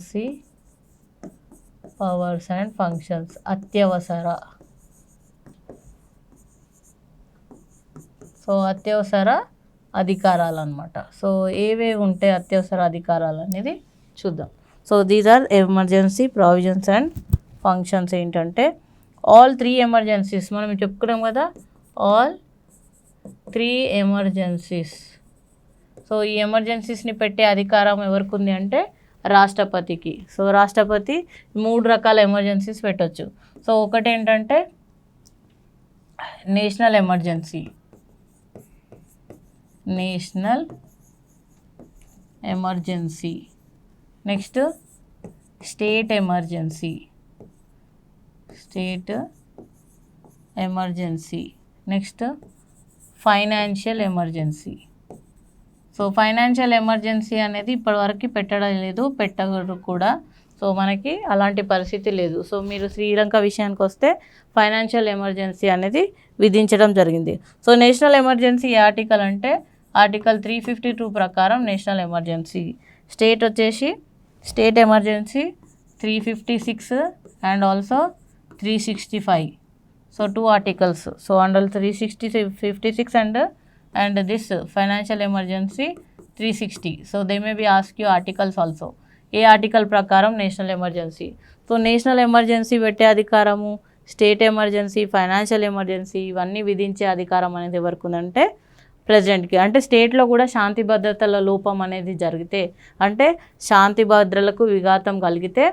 Emergency powers and functions, అత్యవసర. So అత్యవసర అధికారాలు అనమాట. సో ఏవేవి ఉంటే అత్యవసర అధికారాలు అనేది చూద్దాం. So these are emergency provisions and functions. ఏంటంటే ఆల్ 3 ఎమర్జెన్సీస్ మనం చెప్పుకున్నాం కదా, ఆల్ 3 ఎమర్జెన్సీస్. సో ఈ ఎమర్జెన్సీస్ని పెట్టే అధికారం ఎవరికి ఉంది అంటే రాష్ట్రపతికి. సో రాష్ట్రపతి 3 రకాల ఎమర్జెన్సీస్ పెట్టవచ్చు. సో ఒకటి ఏంటంటే national emergency, next state emergency, next financial emergency. So financial emergency అనేది ఇప్పటివరకు పెట్టడం లేదు, పెట్టకూడదు కూడా. సో మనకి అలాంటి పరిస్థితి లేదు. సో మీరు శ్రీలంక విషయానికి వస్తే ఫైనాన్షియల్ ఎమర్జెన్సీ అనేది విధించడం జరిగింది. సో నేషనల్ ఎమర్జెన్సీ ఏ ఆర్టికల్ అంటే ఆర్టికల్ 352 ప్రకారం నేషనల్ ఎమర్జెన్సీ. స్టేట్ వచ్చేసి state emergency 356 and also 365. So 2 articles. So under 356 and this financial emergency 360. So they may be ask you articles also. ఏ ఆర్టికల్ ప్రకారం national emergency. So national emergency పెట్టే అధికారము, state emergency, financial emergency ఇవన్నీ విధించే అధికారం అనేది ఎవరికి ఉందంటే ప్రెసిడెంట్కి. అంటే స్టేట్లో కూడా శాంతి భద్రతల లోపం అనేది జరిగితే, అంటే శాంతి భద్రతలకు విఘాతం కలిగితే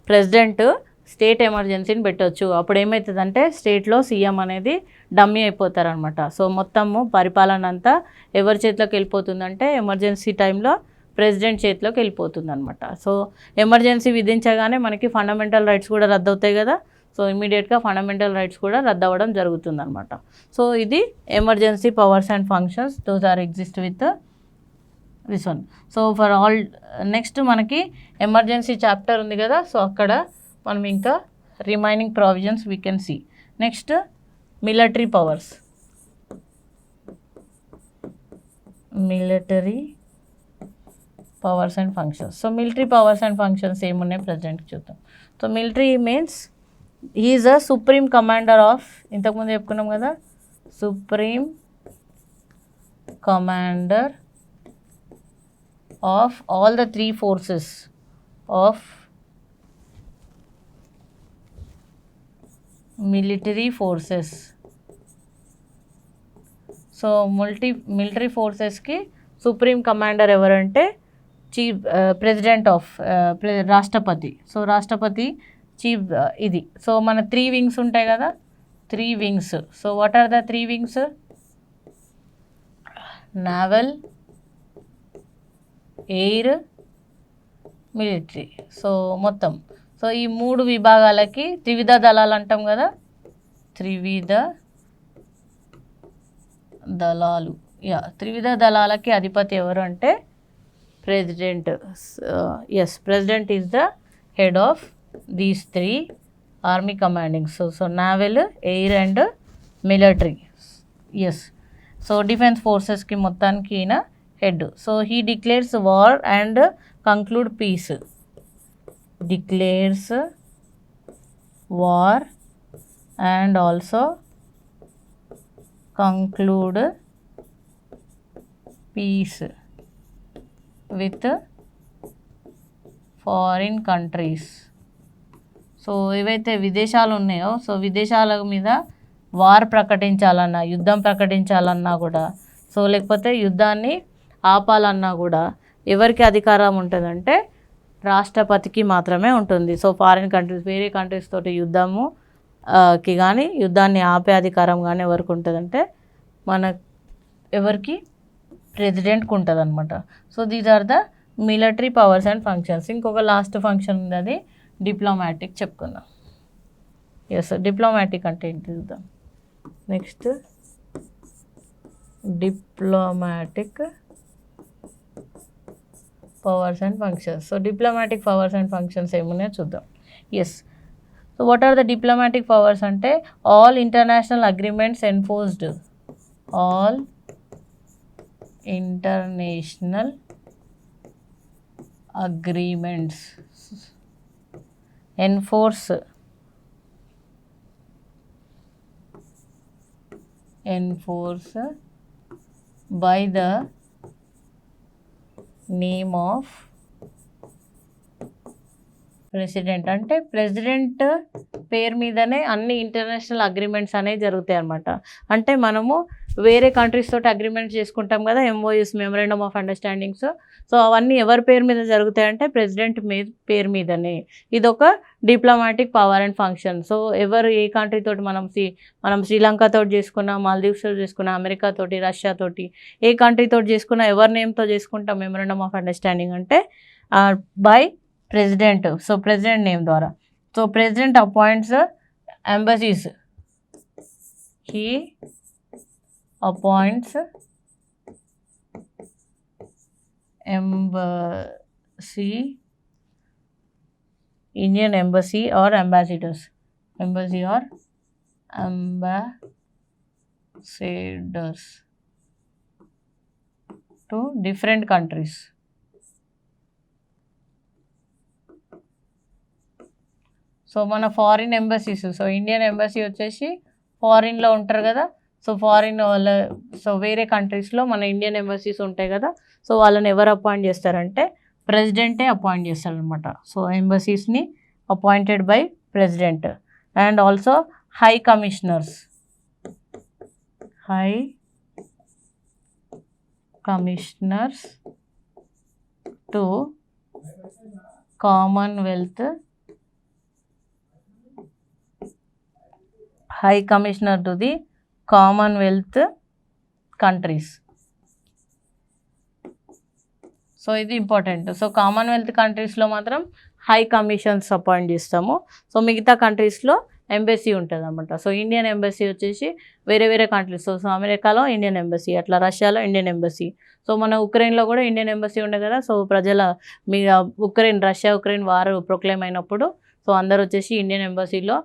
ప్రెసిడెంట్ స్టేట్ ఎమర్జెన్సీని పెట్టవచ్చు. అప్పుడు ఏమవుతుందంటే స్టేట్లో సీఎం అనేది డమ్మీ అయిపోతారనమాట. సో మొత్తము పరిపాలన అంతా ఎవరి చేతిలోకి వెళ్ళిపోతుందంటే ఎమర్జెన్సీ టైంలో ప్రెసిడెంట్ చేతిలోకి వెళ్ళిపోతుంది అనమాట. సో ఎమర్జెన్సీ విధించగానే మనకి ఫండమెంటల్ రైట్స్ కూడా రద్దు అవుతాయి కదా. సో ఇమీడియట్గా ఫండమెంటల్ రైట్స్ కూడా రద్దు అవ్వడం జరుగుతుంది అనమాట. సో ఇది emergency powers and functions, those are exist with this one. So for all next మనకి ఎమర్జెన్సీ చాప్టర్ ఉంది కదా. సో అక్కడ మనం ఇంకా remaining provisions we can see. Next military powers, and functions. So military powers and functions ఏమున్నాయి ప్రెసిడెంట్కి చూద్దాం. So military means he is a supreme commander of, ఇంతకుముందు చెప్పుకున్నాం కదా, supreme commander of all the 3 forces of military forces. So military ఫోర్సెస్కి supreme commander ఎవరంటే chief president of రాష్ట్రపతి. So రాష్ట్రపతి chief ఇది. సో మన 3 వింగ్స్ ఉంటాయి కదా, 3 wings. So what are the 3 wings? Naval, air, military. So మొత్తం సో ఈ 3 విభాగాలకి త్రివిధ దళాలు అంటాం కదా, త్రివిధ దళాలకి అధిపతి ఎవరు అంటే president. President is the head of these 3 army commanding. So naval, air and military. So defence ఫోర్సెస్కి మొత్తానికి ఈయన head. So he declares war and conclude peace. declares war and also conclude peace with foreign countries. So ఏవైతే విదేశాలు ఉన్నాయో, so విదేశాల మీద war ప్రకటించాలన్నా, యుద్ధం ప్రకటించాలన్నా కూడా, సో లేకపోతే యుద్ధాన్ని ఆపాలన్నా కూడా ఎవరికి అధికారం ఉంటుందంటే రాష్ట్రపతికి మాత్రమే ఉంటుంది. సో ఫారిన్ కంట్రీస్, వేరే కంట్రీస్ తోటి యుద్ధానికి కానీ యుద్ధాన్ని ఆపే అధికారం కానీ ఎవరికి ఉంటుందంటే ఎవరికి ప్రెసిడెంట్కి ఉంటుంది అనమాట. So these are the military powers and functions. ఇంకొక లాస్ట్ ఫంక్షన్ ఉంది, అది డిప్లొమాటిక్ చెప్పుకుందాం. డిప్లొమాటిక్ అంటే ఏంటి చూద్దాం. Next diplomatic powers and functions. So diplomatic powers and functions ఏమున్నాయో చూద్దాం. So what are the diplomatic powers అంటే all international agreements enforced, all international agreements enforced by the name of president. అంటే president పేరు మీదనే అన్ని ఇంటర్నేషనల్ అగ్రిమెంట్స్ అనేవి జరుగుతాయి అన్నమాట. అంటే మనము వేరే కంట్రీస్ తోటి అగ్రిమెంట్స్ చేసుకుంటాం కదా, MoUs, memorandum of understandings. So అవన్నీ ఎవరి పేరు మీద జరుగుతాయంటే ప్రెసిడెంట్ పేరు మీదనే. ఇదొక diplomatic power and function. So ఎవరు ఏ కంట్రీ తోటి మనం శ్రీలంక తోటి చేసుకున్నా, మాల్దీవ్స్ తోటి చేసుకున్నా, అమెరికా తోటి, రష్యా తోటి, ఏ కంట్రీ తోటి చేసుకున్నా ఎవరి నేమ్తో చేసుకుంటాం మెమరాండమ్ ఆఫ్ అండర్స్టాండింగ్ అంటే by president. So president name ద్వారా. So president appoints embassies. He appoints embassy, Indian embassy or ambassadors, embassy or ambassadors to different countries. So మన foreign embassies, so Indian embassy వచ్చేసి ఫారిన్లో ఉంటారు కదా. So foreign వాళ్ళ, so వేరే కంట్రీస్లో మన ఇండియన్ ఎంబసీస్ ఉంటాయి కదా. సో వాళ్ళని ఎవరు అపాయింట్ చేస్తారంటే ప్రెసిడెంటే అపాయింట్ చేస్తారనమాట. సో ఎంబసీస్ని appointed by president. And also high commissioners to commonwealth, high commissioner to the commonwealth countries. So ఇది ఇంపార్టెంట్. సో కామన్వెల్త్ కంట్రీస్లో మాత్రం హై కమిషన్స్ అపాయింట్ చేస్తాము. సో మిగతా కంట్రీస్లో ఎంబసీ ఉంటుంది అన్నమాట. సో ఇండియన్ ఎంబసీ వచ్చేసి వేరే వేరే కంట్రీస్. సో అమెరికాలో ఇండియన్ ఎంబసీ, అట్లా రష్యాలో ఇండియన్ ఎంబసీ. సో మన ఉక్రెయిన్లో కూడా ఇండియన్ ఎంబసీ ఉండే కదా. సో రష్యా ఉక్రెయిన్ వారు ప్రొక్లైమ్ అయినప్పుడు సో అందరు వచ్చేసి ఇండియన్ ఎంబసీలో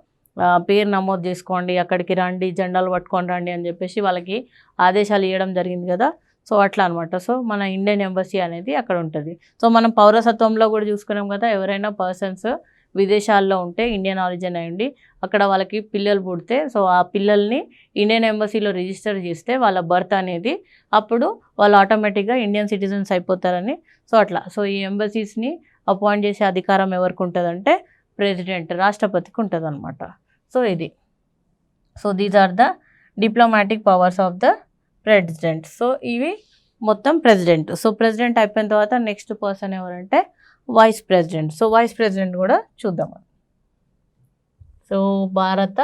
పేరు నమోదు చేసుకోండి, అక్కడికి రండి, జెండాలు పట్టుకొని రండి అని చెప్పేసి వాళ్ళకి ఆదేశాలు ఇవ్వడం జరిగింది కదా. సో అట్లా అనమాట. సో మన ఇండియన్ ఎంబసీ అనేది అక్కడ ఉంటుంది. సో మనం పౌరసత్వంలో కూడా చూసుకున్నాం కదా, ఎవరైనా పర్సన్స్ విదేశాల్లో ఉంటే ఇండియన్ ఆరిజిన్ అయ్యండి, అక్కడ వాళ్ళకి పిల్లలు పుడితే సో ఆ పిల్లల్ని ఇండియన్ ఎంబసీలో రిజిస్టర్ చేస్తే వాళ్ళ బర్త్ అనేది అప్పుడు వాళ్ళు ఆటోమేటిక్గా ఇండియన్ సిటిజన్స్ అయిపోతారని. సో అట్లా. సో ఈ ఎంబసీస్ని అపాయింట్ చేసే అధికారం ఎవరికి ఉంటుందంటే ప్రెసిడెంట్, రాష్ట్రపతికి ఉంటుంది అనమాట. సో ఇది. So these are the diplomatic powers of the president. So ఇవి మొత్తం ప్రెసిడెంట్. సో ప్రెసిడెంట్ అయిపోయిన తర్వాత నెక్స్ట్ పర్సన్ ఎవరంటే vice president. So vice president కూడా చూద్దాం. సో భారత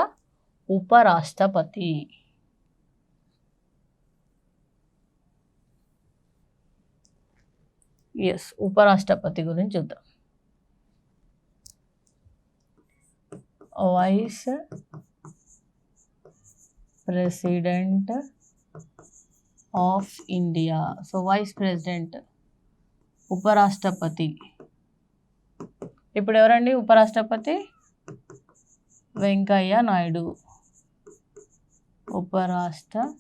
ఉపరాష్ట్రపతి. ఉపరాష్ట్రపతి గురించి చూద్దాం. Vice president of India. So vice president, ఉపరాష్ట్రపతి. ఇప్పుడు ఎవరండి ఉపరాష్ట్రపతి? వెంకయ్య నాయుడు ఉపరాష్ట్రపతి.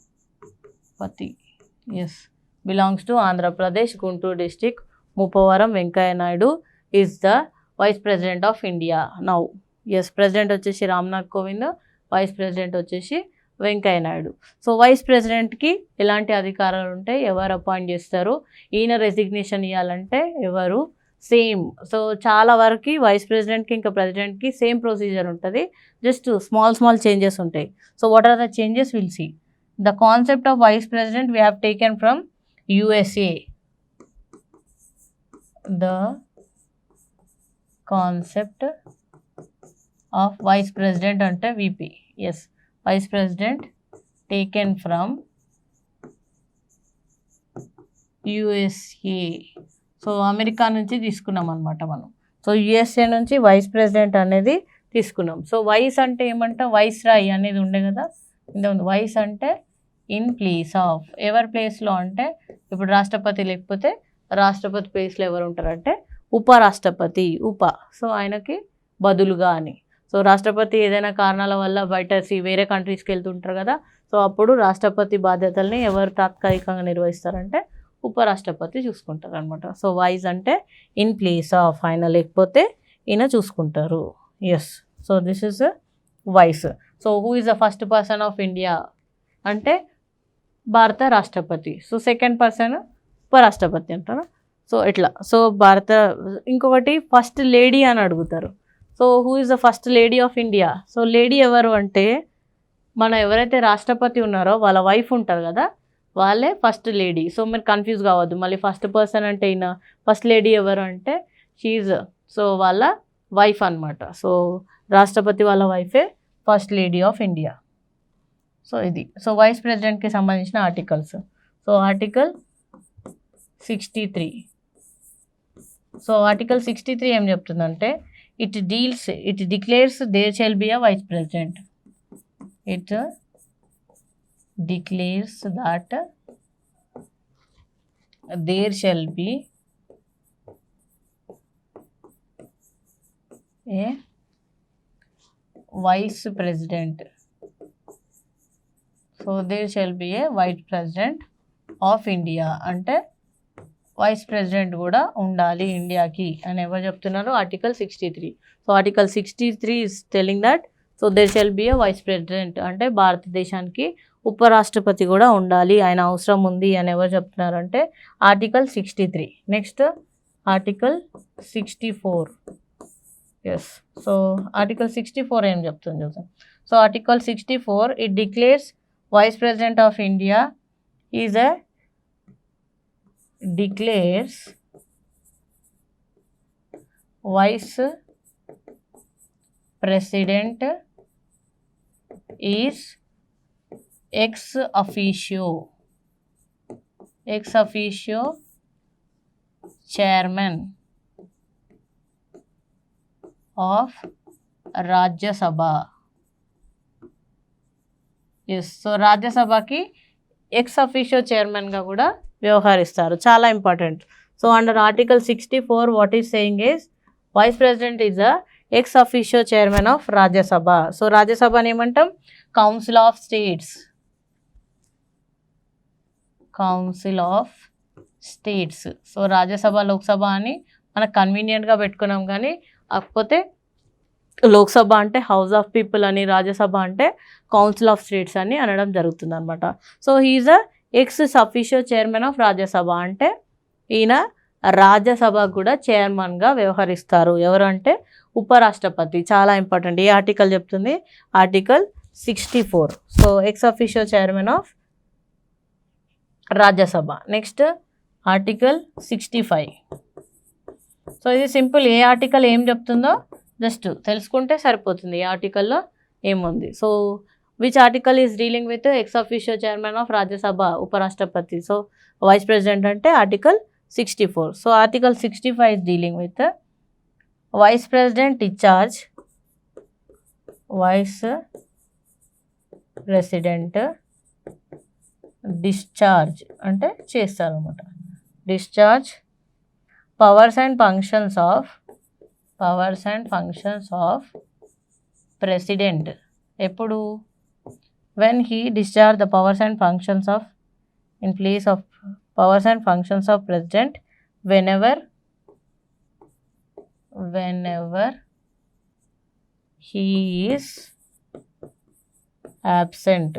Belongs to Andhra Pradesh, Guntur district, Muppavaram. Venkaiah Naidu is the vice president of India now. President వచ్చేసి రామ్నాథ్ కోవింద్, వైస్ ప్రెసిడెంట్ వచ్చేసి వెంకయ్య నాయుడు. సో వైస్ ప్రెసిడెంట్కి ఎలాంటి అధికారాలు ఉంటాయి, ఎవరు అపాయింట్ చేస్తారు, ఈయన రెసిగ్నేషన్ ఇవ్వాలంటే ఎవరు, సేమ్. సో చాలా వరకు వైస్ ప్రెసిడెంట్కి ఇంకా ప్రెసిడెంట్కి సేమ్ ప్రొసీజర్ ఉంటుంది, జస్ట్ స్మాల్ చేంజెస్ ఉంటాయి. So what are the changes will see. The concept of vice president we have taken from USA. The concept of vice president అంటే VP. Vice president taken from USA. So America నుంచి తీసుకున్నాం అనమాట మనం. So USA నుంచి vice president అనేది తీసుకున్నాం. So vice అంటే ఏమంటే వైస్ రాయ్ అనేది ఉండే కదా ఇంతకుముందు. వైస్ అంటే ఇన్ ప్లేస్ ఆఫ్, ఎవరి ప్లేస్లో అంటే ఇప్పుడు రాష్ట్రపతి లేకపోతే రాష్ట్రపతి ప్లేస్లో ఎవరు ఉంటారంటే ఉపరాష్ట్రపతి, సో ఆయనకి బదులుగా అని. సో రాష్ట్రపతి ఏదైనా కారణాల వల్ల బయట వేరే కంట్రీస్కి వెళ్తుంటారు కదా, సో అప్పుడు రాష్ట్రపతి బాధ్యతల్ని ఎవరు తాత్కాలికంగా నిర్వహిస్తారంటే ఉపరాష్ట్రపతి చూసుకుంటారు అనమాట. సో వైస్ అంటే ఇన్ ప్లేస్ ఆఫ్, ఆయన లేకపోతే ఈయన చూసుకుంటారు. Yes, so this is vice. So who is the first person of India అంటే భారత రాష్ట్రపతి. సో సెకండ్ పర్సన్ ఉపరాష్ట్రపతి అంటారు. సో ఇట్లా. సో ఇంకొకటి ఫస్ట్ లేడీ అని అడుగుతారు. So who is the first lady of India? So lady ఎవరు అంటే మన ఎవరైతే రాష్ట్రపతి ఉన్నారో వాళ్ళ వైఫ్ ఉంటారు కదా, వాళ్ళే ఫస్ట్ లేడీ. సో మీరు కన్ఫ్యూజ్ కావద్దు, మళ్ళీ ఫస్ట్ పర్సన్ అంటే ఈయన, ఫస్ట్ లేడీ ఎవరు అంటే షీఈ్ సో వాళ్ళ వైఫ్ అనమాట. సో రాష్ట్రపతి వాళ్ళ వైఫే first lady of India. So ఇది. సో వైస్ ప్రెసిడెంట్కి సంబంధించిన articles. So article 63. So article 63 ఏం చెప్తుందంటే it declares there shall be a vice president. It declares that there shall be a vice president. So there shall be a vice president of India. అంటే vice president కూడా ఉండాలి ఇండియాకి అని ఎవరు చెప్తున్నారు? Article 63. So article 63 is telling that so there shall be a vice president అంటే భారతదేశానికి ఉపరాష్ట్రపతి కూడా ఉండాలి, ఆయన అవసరం ఉంది అని ఎవరు చెప్తున్నారంటే article 63. Next article 64. Yes, so article 64 ఏం చెప్తుంది చూద్దాం. So article 64 it declares vice president of India is a declares vice president is ex officio chairman of Rajya Sabha. Yes, so రాజ్యసభకి ఎక్స్ అఫీషియో చైర్మన్గా కూడా వ్యవహరిస్తారు. చాలా important. So under article 64 what is saying is vice president is a ex officio chairman of Rajya Sabha. So రాజ్యసభని ఏమంటాం? Council of states. So Rajya Sabha Lok Sabha అని మనకు కన్వీనియంట్గా పెట్టుకున్నాం, కానీ కాకపోతే లోక్సభ అంటే హౌస్ ఆఫ్ పీపుల్ అని, రాజ్యసభ అంటే కౌన్సిల్ ఆఫ్ స్టేట్స్ అని అనడం జరుగుతుంది అనమాట. So he is a ex officio chairman of Rajya Sabha అంటే ఈయన రాజ్యసభ కూడా చైర్మన్గా వ్యవహరిస్తారు. ఎవరు అంటే ఉపరాష్ట్రపతి. చాలా ఇంపార్టెంట్. ఏ ఆర్టికల్ చెప్తుంది? Article 64. So ex officio chairman of Rajya Sabha. Next article 65. So ఇది సింపుల్. ఏ ఆర్టికల్ ఏం చెప్తుందో జస్ట్ తెలుసుకుంటే సరిపోతుంది ఏ ఆర్టికల్లో ఏముంది. So which article is dealing with X officio chairman of Rajya Sabha ఉపరాష్ట్రపతి. సో వైస్ ప్రెసిడెంట్ అంటే article 64. So article 65 is dealing with the vice president discharge, vice president discharge అంటే చేస్తారు అన్నమాట. discharge powers and functions of president. ఎప్పుడు? when he discharge the powers and functions of in place of powers and functions of president whenever he is absent.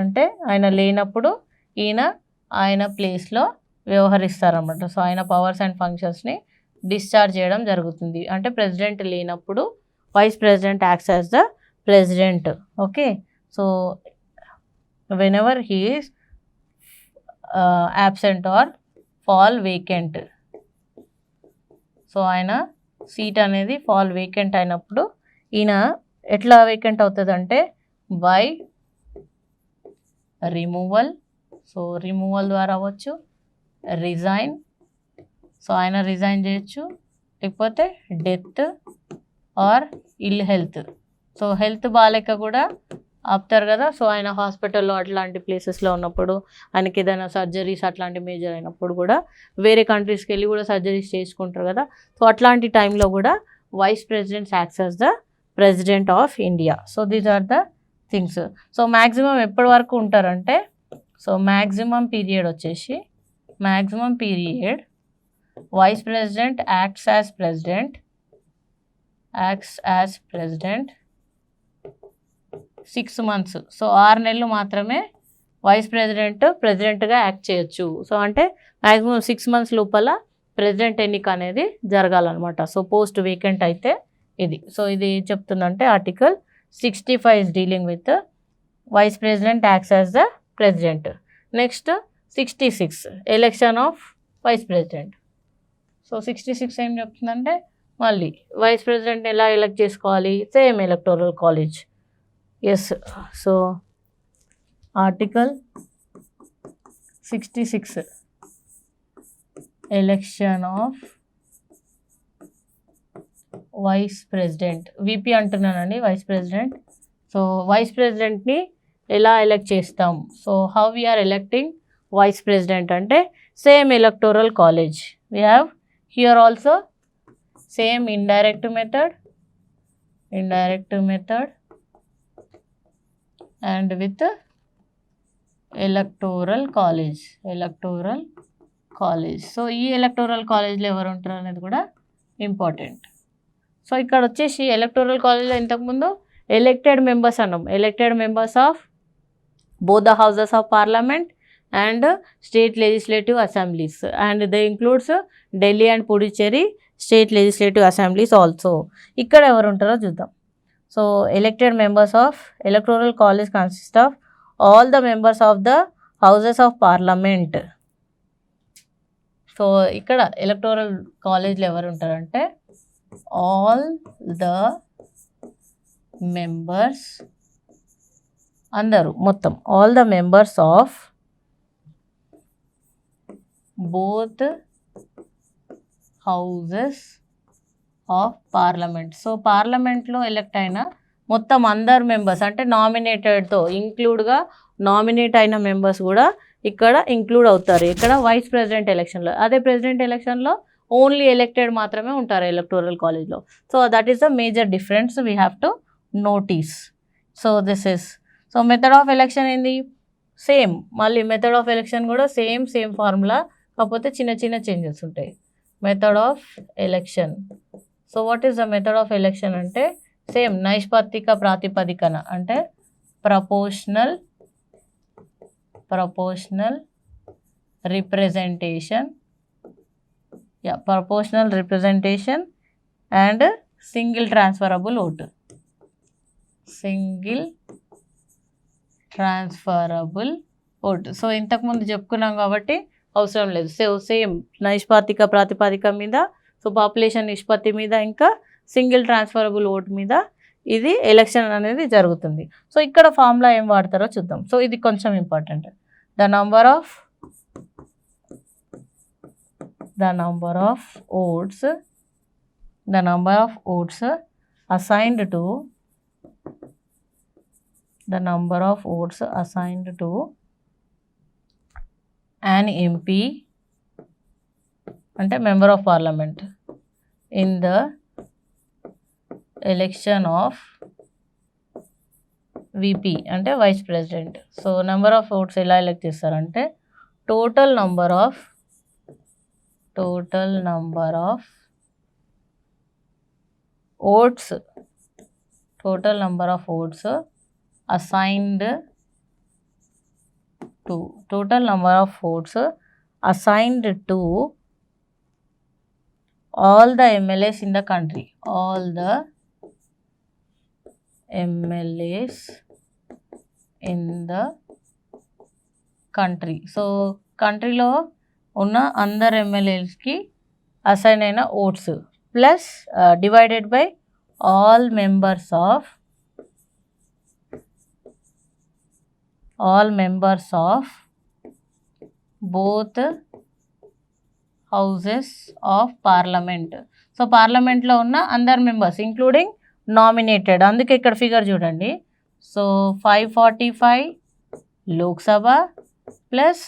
అంటే ఆయన లేనప్పుడు ఆయన ప్లేస్లో వ్యవహరిస్తారన్నమాట. సో ఆయన పవర్స్ అండ్ ఫంక్షన్స్ని డిశ్చార్జ్ చేయడం జరుగుతుంది. అంటే ప్రెసిడెంట్ లేనప్పుడు vice president acts as the president. Okay, so whenever he is absent or fall vacant. So ఆయన సీట్ అనేది ఫాల్ వేకెంట్ అయినప్పుడు ఈయన ఎట్లా వేకెంట్ అవుతుంది అంటే బై రిమూవల్. సో రిమూవల్ ద్వారా అవ్వచ్చు, రిజైన్. సో ఆయన రిజైన్ చేయొచ్చు, లేకపోతే death or ill health. So health బాగాలేక కూడా ఆపుతారు కదా. సో ఆయన హాస్పిటల్లో అట్లాంటి ప్లేసెస్లో ఉన్నప్పుడు, ఆయనకి ఏదైనా సర్జరీస్ అట్లాంటి మేజర్ అయినప్పుడు కూడా వేరే కంట్రీస్కి వెళ్ళి కూడా సర్జరీస్ చేసుకుంటారు కదా. సో అట్లాంటి టైంలో కూడా vice president acts as the president of India. So these are the things. So maximum ఎప్పటి వరకు ఉంటారంటే, సో మ్యాక్సిమం పీరియడ్ వచ్చేసి maximum period vice president acts as president 6 months. So 6 నెలలు మాత్రమే వైస్ ప్రెసిడెంట్గా యాక్ట్ చేయొచ్చు. సో అంటే మ్యాక్సిమం 6 months లోపల ప్రెసిడెంట్ ఎన్నిక అనేది జరగాలన్నమాట. సో పోస్ట్ వేకెంట్ అయితే ఇది. సో ఇది చెప్తుందంటే article 65 is dealing with vice president acts as the president. Next 66 election of vice president. So 66 ఏం చెప్తుందంటే మళ్ళీ వైస్ ప్రెసిడెంట్ ఎలా ఎలక్ట్ చేసుకోవాలి, same electoral college. Yes, so article 66 election of vice president, VP అంటున్నానండి, వైస్ ప్రెసిడెంట్. సో వైస్ ప్రెసిడెంట్ని ఎలా ఎలక్ట్ చేస్తాం? So how we are electing vice president అంటే same electoral college. We have here also same indirect method and with electoral college. So ఈ electoral కాలేజ్లో ఎవరు ఉంటారు అనేది కూడా ఇంపార్టెంట్. సో ఇక్కడ వచ్చేసి ఎలక్టోరల్ కాలేజ్లో ఇంతకుముందు ఎలక్టెడ్ మెంబర్స్ అన్నాం, elected members of both the houses of parliament and state legislative assemblies, and they includes Delhi and Puducherry state legislative assemblies also. ఇక్కడ ఎవరు ఉంటారో చూద్దాం. So elected members of electoral college consist of all the members of the houses of parliament. So ఇక్కడ electoral కాలేజ్లో ఎవరు ఉంటారంటే all the members, అందరూ మొత్తం all the members of both houses of parliament. So పార్లమెంట్లో ఎలక్ట్ అయిన మొత్తం అందరు మెంబర్స్ అంటే నామినేటెడ్తో ఇంక్లూడ్గా నామినేట్ అయిన మెంబర్స్ కూడా ఇక్కడ ఇంక్లూడ్ అవుతారు. ఇక్కడ వైస్ ప్రెసిడెంట్ ఎలక్షన్లో, అదే ప్రెసిడెంట్ ఎలక్షన్లో ఓన్లీ ఎలక్టెడ్ మాత్రమే ఉంటారు ఎలక్టోరల్ కాలేజ్లో. So that is the major difference we have to notice. So this is, so method of election ఏంది? సేమ్, మళ్ళీ మెథడ్ ఆఫ్ ఎలక్షన్ కూడా సేమ్ ఫార్ములా, కాకపోతే చిన్న చిన్న చేంజెస్ ఉంటాయి. Method of election, so what is the method of election అంటే same నైష్పత్తిక ప్రాతిపదికన, అంటే proportional representation and single transferable vote. So ఇంతకుముందు చెప్పుకున్నాం కాబట్టి అవసరం లేదు. సో సేమ్ నైష్పాతిక ప్రాతిపదిక మీద, సో పాపులేషన్ నిష్పత్తి మీద, ఇంకా సింగిల్ ట్రాన్స్ఫరబుల్ ఓట్ మీద ఇది ఎలక్షన్ అనేది జరుగుతుంది. సో ఇక్కడ ఫార్ములా ఏం వాడతారో చూద్దాం. సో ఇది కొంచెం important. The number of votes assigned to an MP, అంటే member of parliament, in the election of VP అంటే vice president. So number of votes ఎలా ఎలక్ట్ చేస్తారంటే total number of votes assigned to total number of votes assigned to all the MLAs in the country, so కంట్రీలో ఉన్న అందరు ఎమ్మెల్యేస్కి assign అయిన oats plus divided by all members of both houses of parliament. So పార్లమెంట్లో ఉన్న అందరు members including nominated, అందుకే ఇక్కడ figure చూడండి. So 545 Lok Sabha plus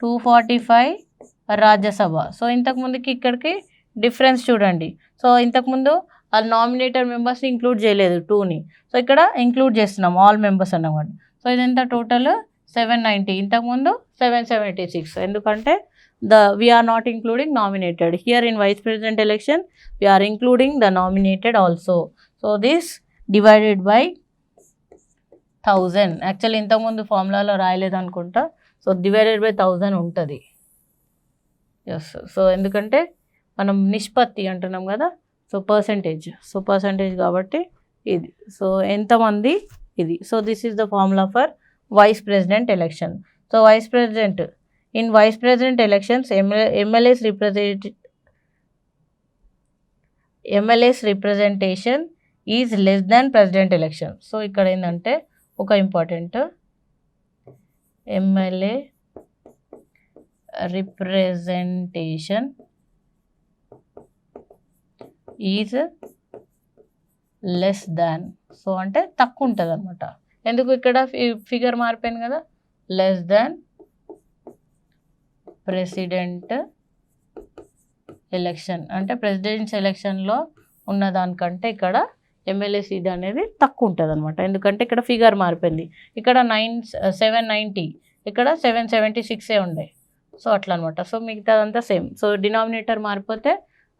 245 Rajya Sabha. So ఇంతకుముందుకి ఇక్కడికి డిఫరెన్స్ చూడండి. సో ఇంతకుముందు ఆ నామినేటెడ్ మెంబర్స్ ఇంక్లూడ్ చేయలేదు 2ని, సో ఇక్కడ ఇంక్లూడ్ చేస్తున్నాం ఆల్ మెంబర్స్ అన్నమాట. సో ఇదంతా టోటల్ 790, ఇంతకుముందు 776. ఎందుకంటే we are not including nominated. Here in vice president election, we are including the nominated also. So this divided by 1000. Actually ఇంతకుముందు ఫార్ములాలో రాయలేదు అనుకుంటా. సో డివైడెడ్ బై 1000 ఉంటుంది. ఎస్. సో ఎందుకంటే మనం నిష్పత్తి అంటున్నాం కదా, సో పర్సంటేజ్ కాబట్టి ఇది. సో ఎంతమంది ఇది. So this is the formula for vice president election. So vice president in vice president elections MLAs representation is less than president election. So ఇక్కడ ఏంటంటే ఒక important, MLA representation is less than. So అంటే తక్కువ ఉంటుంది అనమాట. ఎందుకు ఇక్కడ figure మారిపోయింది కదా, లెస్ దాన్ ప్రెసిడెంట్ ఎలక్షన్ అంటే ప్రెసిడెంట్స్ ఎలక్షన్లో ఉన్న దానికంటే ఇక్కడ ఎమ్మెల్యే సీట్ అనేది తక్కువ ఉంటుంది అనమాట. ఎందుకంటే ఇక్కడ ఫిగర్ మారిపోయింది. ఇక్కడ 790, ఇక్కడ 776 ఉండే. సో అట్లా అనమాట. సో మిగతాదంతా సేమ్. సో డినామినేటర్ మారిపోతే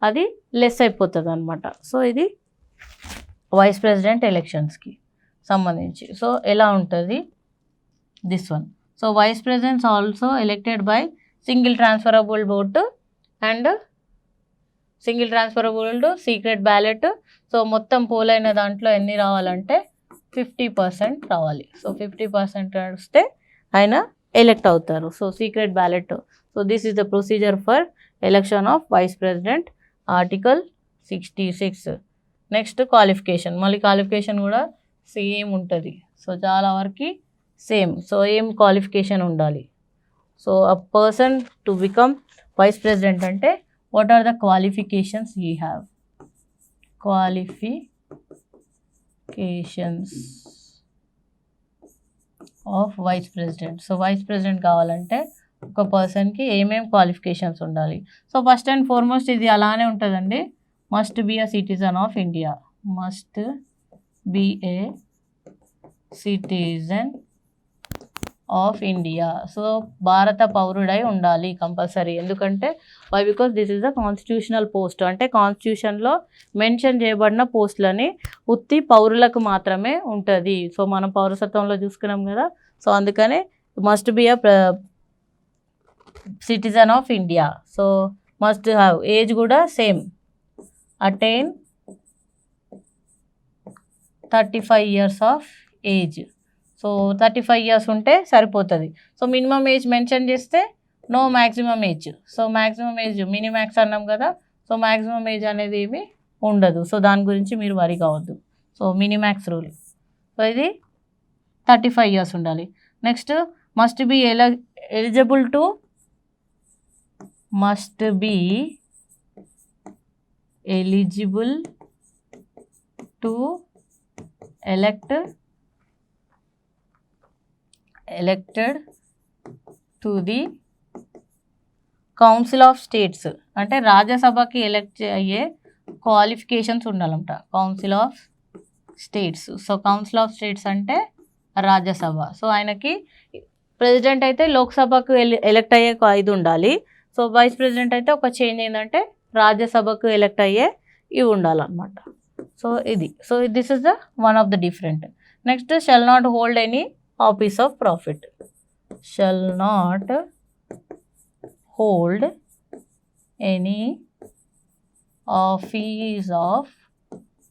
అది లెస్ అయిపోతుంది అనమాట. సో ఇది వైస్ ప్రెసిడెంట్ ఎలక్షన్స్కి సంబంధించి. సో ఎలా ఉంటుంది this one. So vice presidents also elected by single transferable vote and single transferable secret ballot. So మొత్తం పోల్ అయిన దాంట్లో ఎన్ని రావాలంటే 50% రావాలి. సో 50% వస్తే ఆయన ఎలెక్ట్ అవుతారు. So secret ballot. So this is the procedure for election of vice president, article 66. Next qualification. మళ్ళీ క్వాలిఫికేషన్ కూడా సేమ్ ఉంటుంది. సో చాలా వరకు సేమ్. సో ఏం క్వాలిఫికేషన్ ఉండాలి. So a person to become vice president అంటే what are the qualifications we have? Qualifications of vice president. So vice president కావాలంటే ఒక పర్సన్కి ఏమేం క్వాలిఫికేషన్స్ ఉండాలి. సో ఫస్ట్ అండ్ ఫార్మోస్ట్ ఇది అలానే ఉంటుందండి. Must be a citizen of India. Must be a citizen of India. So భారత పౌరుడై ఉండాలి కంపల్సరీ. ఎందుకంటే why, because this is the constitutional post. అంటే కాన్స్టిట్యూషన్లో మెన్షన్ చేయబడిన పోస్టులని ఉత్తి పౌరులకు మాత్రమే ఉంటుంది. సో మనం పౌరసత్వంలో చూసుకున్నాం కదా. సో అందుకనే must be a citizen of India. So must have age కూడా same, attain 35 years of age. So 35 years ఉంటే సరిపోతుంది. సో మినిమం ఏజ్ మెన్షన్ చేస్తే no maximum age. So maximum age minimax అన్నాం కదా. సో మ్యాక్సిమం ఏజ్ అనేది ఏమి ఉండదు. So దాని గురించి మీరు వరి కావద్దు. So minimax rule. సో ఇది 35 years ఉండాలి. Next must be eligible to elected to the council of states. అంటే రాజ్యసభకి ఎలక్ట్ అయ్యే క్వాలిఫికేషన్స్ ఉండాలంట. Council of states. So council of states అంటే రాజ్యసభ. సో ఆయనకి ప్రెసిడెంట్ అయితే లోక్సభకు ఎలక్ట్ అయ్యే ఇది ఉండాలి. సో వైస్ ప్రెసిడెంట్ అయితే ఒక చేంజ్ ఏంటంటే రాజ్యసభకు ఎలక్ట్ అయ్యే ఇవి ఉండాలన్నమాట. సో ఇది. So this is the one of the different. Next shall not hold any office of profit. Shall not hold any office of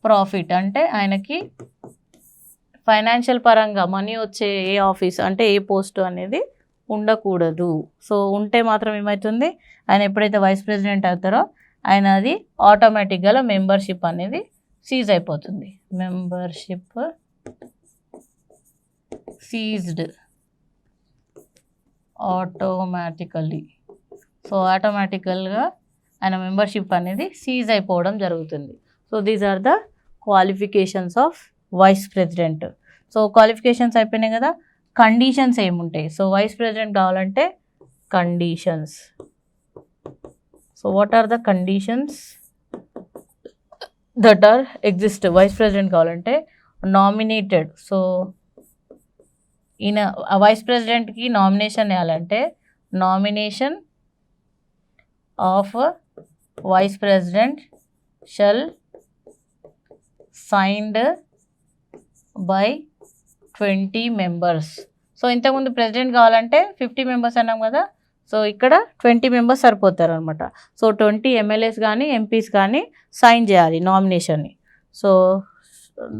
profit అంటే ఆయనకి ఫైనాన్షియల్ పరంగా మనీ వచ్చే ఏ ఆఫీస్ అంటే ఏ పోస్టు అనేది ఉండకూడదు. సో ఉంటే మాత్రం ఏమవుతుంది, ఆయన ఎప్పుడైతే వైస్ ప్రెసిడెంట్ అవుతారో ఆయన అది ఆటోమేటిక్గా మెంబర్షిప్ అనేది సీజ్ అయిపోతుంది. Membership ceased automatically. సో ఆటోమేటికల్గా ఆయన మెంబర్షిప్ అనేది సీజ్ అయిపోవడం జరుగుతుంది. So these are the qualifications of vice president. So qualifications అయిపోయినాయి కదా. కండిషన్స్ ఏముంటాయి? సో వైస్ ప్రెసిడెంట్ కావాలంటే conditions. So what are the conditions that are exist? Vice president కావాలంటే నామినేటెడ్. సో ఈయన వైస్ ప్రెసిడెంట్కి నామినేషన్ వేయాలంటే nomination of vice president shall signed by 20 members. So ఇంతకుముందు president కావాలంటే 50 మెంబర్స్ అన్నాం కదా, సో ఇక్కడ 20 మెంబర్స్ సరిపోతారు అనమాట. సో 20 ఎమ్మెల్యేస్ కానీ ఎంపీస్ కానీ సైన్ చేయాలి నామినేషన్ని. సో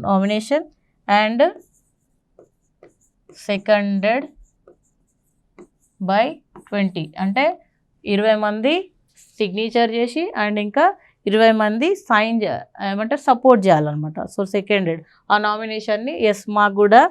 నామినేషన్ అండ్ సెకండెడ్ బై 20 అంటే 20 మంది సిగ్నేచర్ చేసి అండ్ ఇంకా 20 మంది సైన్ ఏమంటారు సపోర్ట్ చేయాలన్నమాట. సో సెకండెడ్ ఆ నామినేషన్ని ఎస్ మాకు కూడా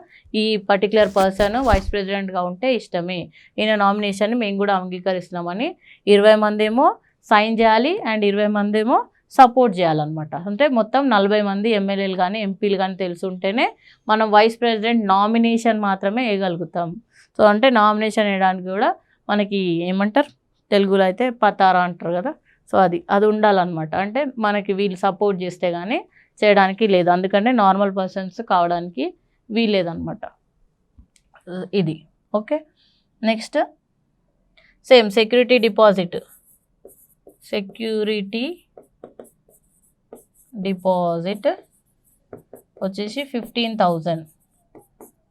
ఈ పర్టికులర్ పర్సన్ వైస్ ప్రెసిడెంట్గా ఉంటే ఇష్టమే, ఈయన నామినేషన్ని మేము కూడా అంగీకరిస్తున్నామని 20 మంది ఏమో సైన్ చేయాలి అండ్ 20 మంది ఏమో సపోర్ట్ చేయాలన్నమాట. అంటే మొత్తం 40 మంది ఎమ్మెల్యేలు కానీ ఎంపీలు కానీ తెలుసుంటేనే మనం వైస్ ప్రెసిడెంట్ నామినేషన్ మాత్రమే వేయగలుగుతాం. సో అంటే నామినేషన్ వేయడానికి కూడా మనకి ఏమంటారు తెలుగులో అయితే పతారా అంటారు కదా, సో అది ఉండాలన్నమాట. అంటే మనకి వీళ్ళు సపోర్ట్ చేస్తే కానీ చేయడానికి లేదు, అందుకంటే నార్మల్ పర్సన్స్ కావడానికి వీల్లేదన్నమాట ఇది. Okay, next same security deposit వచ్చేసి 15,000.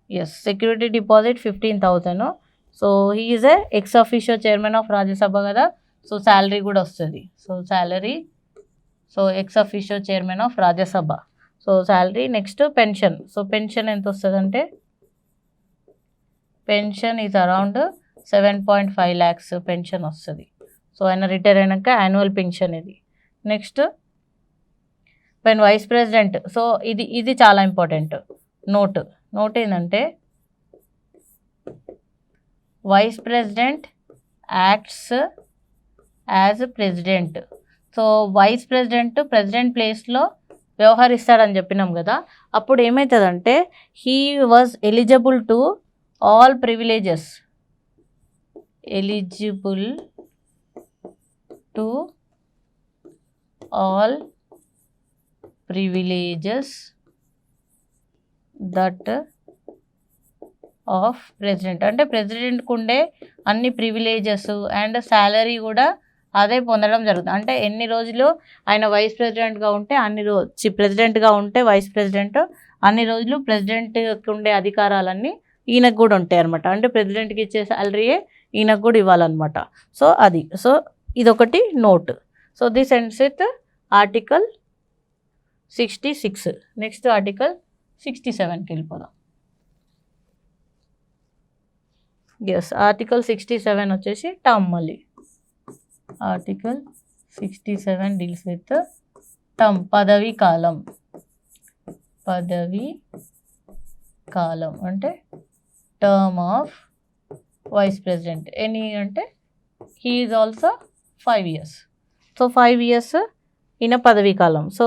Yes, security deposit 15,000. So he is a ex officio chairman of Rajya Sabha కదా, సో శాలరీ కూడా వస్తుంది. So salary, so ex officio chairman of Rajya Sabha, so salary. Next pension. So pension ఎంత వస్తుంది అంటే pension is around 7.5 lakhs pension వస్తుంది. So ఆయన retire అయినాక annual pension ఇది. Next pen vice president. So ఇది చాలా ఇంపార్టెంట్ నోట్ ఏంటంటే vice president acts as president. So vice president ప్లేస్లో వ్యవహరిస్తాడని చెప్పినాం కదా, అప్పుడు ఏమవుతుందంటే he was eligible to all privileges that of president. అంటే ప్రెసిడెంట్కు ఉండే అన్ని ప్రివిలేజెస్ అండ్ శాలరీ కూడా అదే పొందడం జరుగుతుంది. అంటే ఎన్ని రోజులు ఆయన వైస్ ప్రెసిడెంట్గా ఉంటే ప్రెసిడెంట్గా ఉంటే వైస్ ప్రెసిడెంట్ అన్ని రోజులు ప్రెసిడెంట్కి ఉండే అధికారాలన్నీ ఈయనకు కూడా ఉంటాయి అనమాట. అంటే ప్రెసిడెంట్కి ఇచ్చే శాలరీయే ఈయనకు కూడా ఇవ్వాలన్నమాట. సో ఇదొకటి note. So this ends with article 66. Next article 67కి వెళ్ళిపోదాం. ఎస్, ఆర్టికల్ 67 వచ్చేసి టర్మ్. మళ్ళీ ఆర్టికల్ 67 డీల్స్ విత్ టర్మ్, పదవీ కాలం అంటే term of vice president any అంటే he is also 5 years. So 5 years ఈయన పదవీ కాలం. సో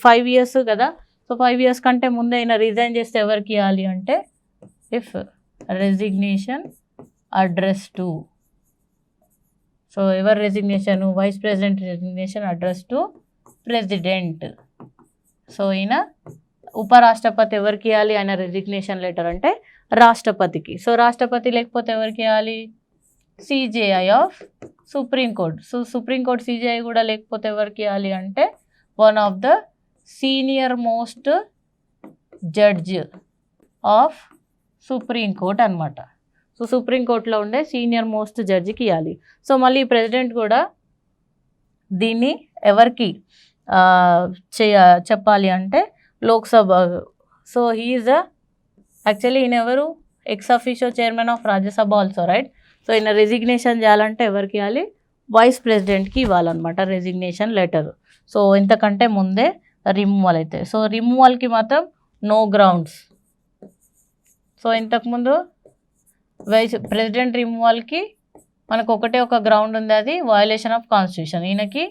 5 years కదా, సో 5 years కంటే ముందే ఈయన రిజైన్ చేస్తే ఎవరికి ఇవ్వాలి అంటే if resignation address to. So ఎవరు resignation, vice president resignation address to president. So ఈయన ఉపరాష్ట్రపతి ఎవరికి ఇవ్వాలి ఆయన రెసిగ్నేషన్ లెటర్ అంటే రాష్ట్రపతికి. సో రాష్ట్రపతి లేకపోతే ఎవరికి ఇవ్వాలి, CJI of supreme court. So supreme court CJI కూడా లేకపోతే ఎవరికి ఇవ్వాలి అంటే one of the senior most judge of supreme court అనమాట. సో సుప్రీంకోర్టులో ఉండే సీనియర్ మోస్ట్ జడ్జికి ఇవ్వాలి. సో మళ్ళీ ప్రెసిడెంట్ కూడా దీన్ని ఎవరికి చెప్పాలి అంటే లోక్సభ. సో హీఈస్ యాక్చువల్లీ ఈయన ఎవరు, ex officio chairman of Rajya Sabha also, right. So ఈయన రెసిగ్నేషన్ చేయాలంటే ఎవరికి ఇవ్వాలి, వైస్ ప్రెసిడెంట్కి ఇవ్వాలన్నమాట రెసిగ్నేషన్ లెటర్. సో ఇంతకంటే ముందే రిమూవల్ అయితే, సో రిమూవల్కి మాత్రం నో గ్రౌండ్స్. సో ఇంతకుముందు వైస్ ప్రెసిడెంట్ రిమూవల్కి మనకు ఒక గ్రౌండ్ ఉంది, అది వయలేషన్ ఆఫ్ కాన్స్టిట్యూషన్. ఈయనకి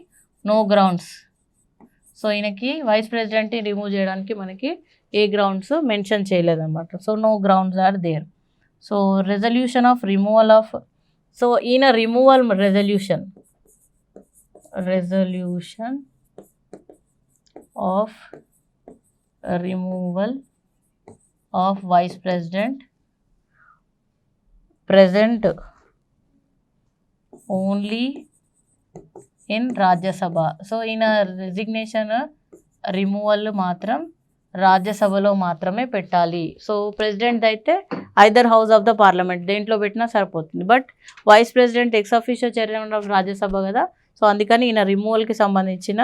నో గ్రౌండ్స్. సో ఈయనకి వైస్ ప్రెసిడెంట్ని రిమూవ్ చేయడానికి మనకి ఏ గ్రౌండ్స్ మెన్షన్ చేయలేదన్నమాట. So no grounds are there. So resolution of removal of, so ఈయన removal resolution of removal of vice president present only in Rajya Sabha. So ఈయన resignation removal మాత్రం రాజ్యసభలో మాత్రమే పెట్టాలి. సో ప్రెసిడెంట్ అయితే either house of the parliament దేంట్లో పెట్టినా సరిపోతుంది. But vice president ex officio chairman of Rajya Sabha కదా, సో అందుకని ఈయన రిమూవల్కి సంబంధించిన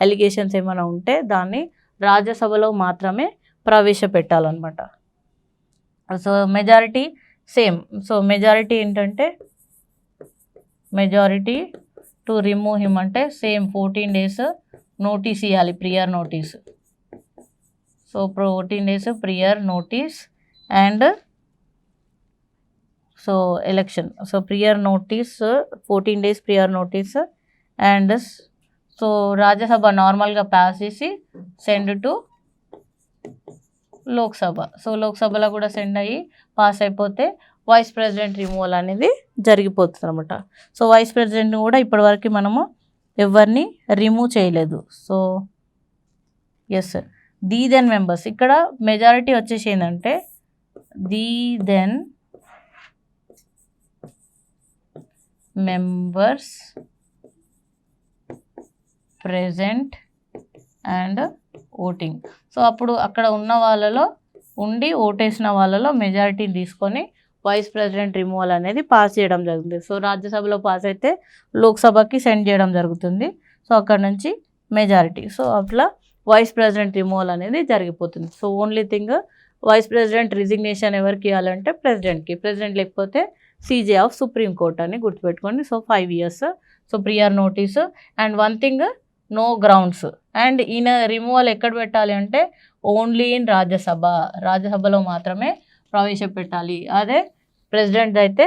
ఎలిగేషన్స్ ఏమైనా ఉంటే దాన్ని రాజ్యసభలో మాత్రమే ప్రవేశపెట్టాలన్నమాట. So majority same. So majority ఏంటంటే మెజారిటీ టు రిమూవ్ హిమ్ అంటే సేమ్ 14 days నోటీస్ ఇవ్వాలి, prior notice. So 14 days prior notice and so election. So prior notice 14 days prior notice and so Rajya Sabha నార్మల్గా పాస్ చేసి సెండ్ టు లోక్సభ. సో లోక్సభలో కూడా send అయ్యి pass అయిపోతే vice president removal అనేది జరిగిపోతుంది అనమాట. సో వైస్ ప్రెసిడెంట్ని కూడా ఇప్పటివరకు మనము ఎవరిని రిమూవ్ చేయలేదు. So yes the then members, ఇక్కడ మెజారిటీ వచ్చేసి ఏంటంటే the then members present and voting. So అప్పుడు అక్కడ ఉన్న వాళ్ళలో ఉండి ఓటేసిన వాళ్ళలో మెజారిటీని తీసుకొని వైస్ ప్రెసిడెంట్ రిమూవల్ అనేది పాస్ చేయడం జరుగుతుంది. సో రాజ్యసభలో పాస్ అయితే లోక్సభకి సెండ్ చేయడం జరుగుతుంది. సో అక్కడ నుంచి మెజారిటీ. సో అట్లా వైస్ ప్రెసిడెంట్ రిమూవల్ అనేది జరిగిపోతుంది. So only thing vice president resignation ఎవరికి ఇవ్వాలంటే ప్రెసిడెంట్కి. ప్రెసిడెంట్ లేకపోతే సీజే ఆఫ్ సుప్రీం కోర్ట్ అని గుర్తుపెట్టుకోండి. So 5 years. So prior notice and one thing no grounds. And ఈయన రిమూవల్ ఎక్కడ పెట్టాలి అంటే ఓన్లీ ఇన్ రాజ్యసభ, రాజ్యసభలో మాత్రమే ప్రవేశపెట్టాలి. అదే ప్రెసిడెంట్ అయితే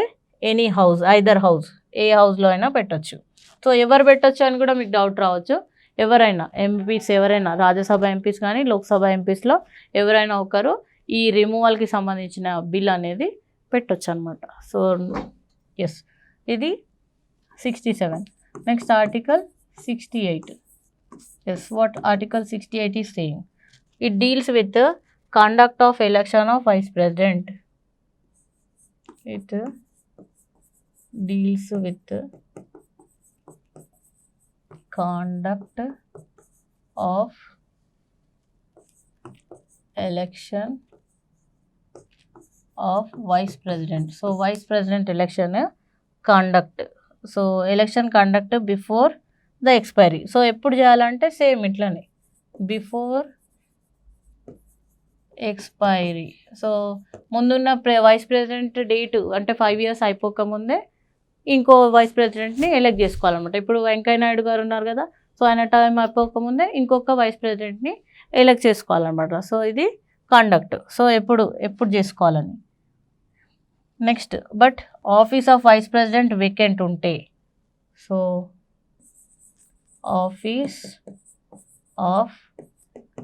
ఎనీ హౌస్, ఐదర్ హౌస్, ఏ హౌస్లో అయినా పెట్టచ్చు. సో ఎవరు పెట్టచ్చు అని కూడా మీకు డౌట్ రావచ్చు. ఎవరైనా ఎంపీస్, ఎవరైనా రాజ్యసభ ఎంపీస్ కానీ లోక్సభ ఎంపీస్లో ఎవరైనా ఒకరు ఈ రిమూవల్కి సంబంధించిన బిల్ అనేది పెట్టచ్చు అనమాట. సో ఎస్, ఇది 67. Next article 68. Yes, what article 68 is saying? It deals with the conduct of election of vice president. It deals with the conduct of election of vice president. So vice president election conduct. So election conduct before the expiry. So ఎప్పుడు చేయాలంటే same ఇట్లనే before expiry. So ముందున్న vice president date అంటే 5 years అయిపోకముందే ఇంకో vice ప్రెసిడెంట్ని elect చేసుకోవాలన్నమాట. ఇప్పుడు వెంకయ్య నాయుడు గారు ఉన్నారు కదా, సో ఆయన టైం అయిపోకముందే ఇంకొక వైస్ ప్రెసిడెంట్ని ఎలెక్ట్ చేసుకోవాలన్నమాట. సో ఇది కండక్ట్. సో ఎప్పుడు చేసుకోవాలని. Next, but office of vice president vacant ఉంటే, so office of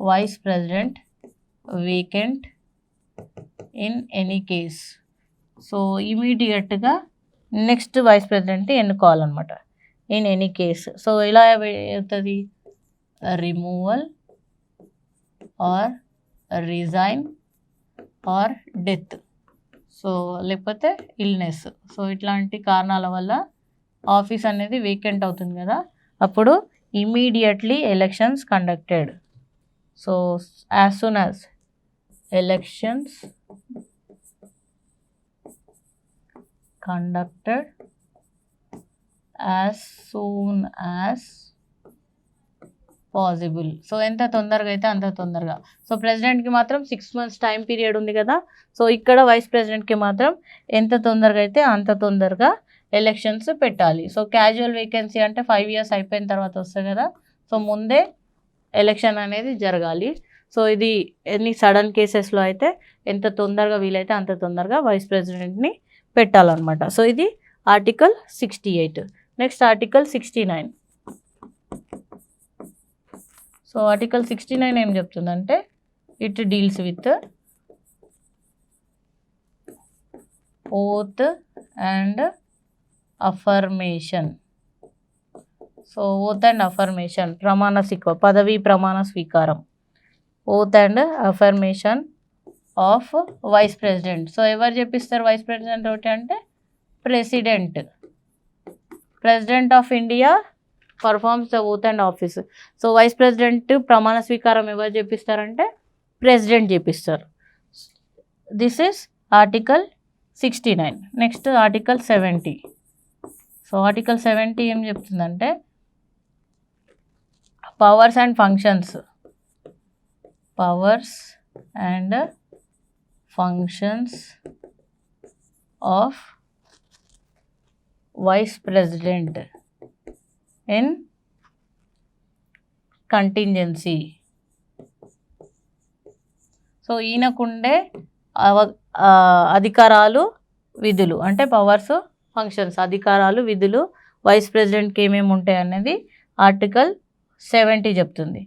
vice president vacant in any case. So ఇమీడియట్గా నెక్స్ట్ వైస్ ప్రెసిడెంట్ని ఎన్నుకోవాలన్నమాట ఇన్ ఎనీ కేస్. సో ఇలా అవుతుంది removal or resign or death. So లేకపోతే illness. So ఇట్లాంటి కారణాల వల్ల ఆఫీస్ అనేది వేకెంట్ అవుతుంది కదా, అప్పుడు immediately elections conducted. So as soon as elections conducted, as soon as possible. So ఎంత తొందరగా అయితే అంత తొందరగా. సో ప్రెసిడెంట్కి మాత్రం 6 months టైం పీరియడ్ ఉంది కదా, సో ఇక్కడ వైస్ ప్రెసిడెంట్కి మాత్రం ఎంత తొందరగా అయితే అంత తొందరగా ఎలక్షన్స్ పెట్టాలి. సో క్యాజువల్ వేకెన్సీ అంటే 5 years అయిపోయిన తర్వాత వస్తుంది కదా, సో ముందే ఎలక్షన్ అనేది జరగాలి. సో ఇది ఎన్ని సడన్ కేసెస్లో అయితే ఎంత తొందరగా వీలైతే అంత తొందరగా వైస్ ప్రెసిడెంట్ని పెట్టాలన్నమాట. సో ఇది article 68. Next article 69. So article 69 ఏం చెప్తుందంటే it deals with oath and affirmation. So oath and affirmation పదవీ ప్రమాణ స్వీకారం. Oath and affirmation of vice president. So ఎవరు చెప్పిస్తారు వైస్ ప్రెసిడెంట్ ఒకటి అంటే president of India performs the oath and office. So vice president ప్రమాణ స్వీకారం ఎవరు చేపిస్తారంటే ప్రెసిడెంట్ చేపిస్తారు. This is article 69. Next article 70. So article 70 ఏం చెప్తుందంటే powers and functions of vice president in contingency. So ఈయనకుండే అధికారాలు విధులు అంటే పవర్స్ ఫంక్షన్స్ అధికారాలు విధులు వైస్ ప్రెసిడెంట్కి ఏమేమి ఉంటాయి అనేది ఆర్టికల్ 70 చెప్తుంది.